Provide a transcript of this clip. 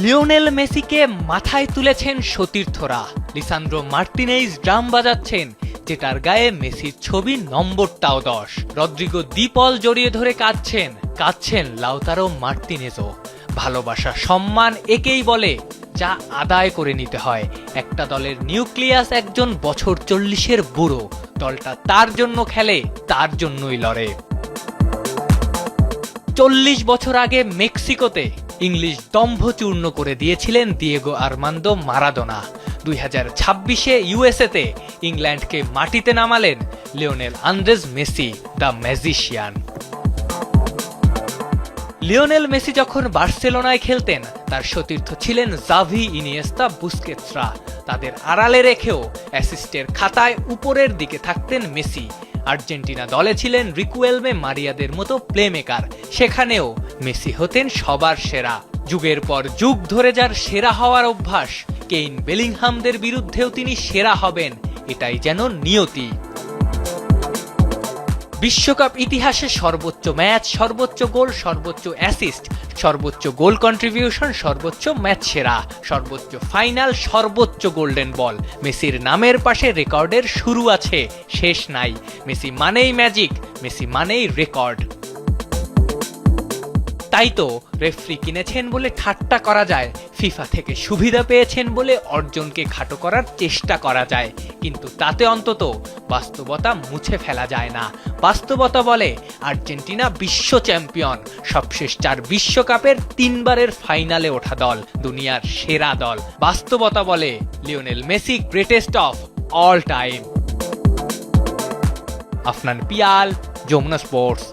Lionel মেসিকে মাথায় তুলেছেন সতীর্থরা। লিসান্দ্রো মার্টিনেজ ড্রাম বাজাচ্ছেন, যেটার গায়ে মেসির ছবি, নম্বরটাও 10। রদ্রিগো দি পল জড়িয়ে ধরে কাঁদছেন লাউতারো মার্টিনেজও। ভালোবাসা, সম্মান একেই বলে, যা আদায় করে নিতে হয়। একটা দলের নিউক্লিয়াস একজন বছর 40-এর বুড়ো। দলটা তার জন্য খেলে, তার জন্যই লড়ে। 40 বছর আগে মেক্সিকোতে ইংলিশ দম্ভ চূর্ণ করে দিয়েছিলেন দিয়েগো আর্মান্দো মারাদোনা। 2026-এ ইউএসএতে ইংল্যান্ডকে মাটিতে নামালেন Lionel Andres Messi, the magician. Lionel Messi যখন বার্সেলোনায় খেলতেন, তার সতীর্থ ছিলেন জাভি, ইনিয়েস্তা, বুস্কেটসরা। তাদের আড়ালে রেখেও অ্যাসিস্টের খাতায় উপরের দিকে থাকতেন মেসি। আর্জেন্টিনা দলে ছিলেন রিকুয়েলমে, মারিয়াদের মতো প্লেমেকার। সেখানেও মেসি হতেন সবার সেরা। যুগের পর যুগ ধরে যার সেরা হওয়ার অভ্যাস, কেইন, বেলিংহামদের বিরুদ্ধেও তিনি সেরা হবেন, এটাই যেন নিয়তি। বিশ্বকাপ ইতিহাসে সর্বোচ্চ ম্যাচ, সর্বোচ্চ গোল, সর্বোচ্চ অ্যাসিস্ট, সর্বোচ্চ গোল কন্ট্রিবিউশন, সর্বোচ্চ ম্যাচ সেরা, সর্বোচ্চ ফাইনাল, সর্বোচ্চ গোল্ডেন বল। মেসির নামের পাশে রেকর্ডের শুরু আছে, শেষ নাই। মেসি মানেই ম্যাজিক, মেসি মানেই রেকর্ড। তাই তো রেফারি কিনেছেন বলে ঠাট্টা করা যায়, ফিফা থেকে সুবিধা পেয়েছেন বলে অর্জনকে খাটো করার চেষ্টা করা যায়, কিন্তু তাতে অন্তত বাস্তবতা মুছে ফেলা যায় না। বাস্তবতা বলে আর্জেন্টিনা বিশ্ব চ্যাম্পিয়ন, সবশেষ 4 বিশ্বকাপের 3 বারের ফাইনালে ওঠা দল, দুনিয়ার সেরা দল। বাস্তবতা বলে Lionel Messi greatest of all time. Afnan Pial, Jamuna sports.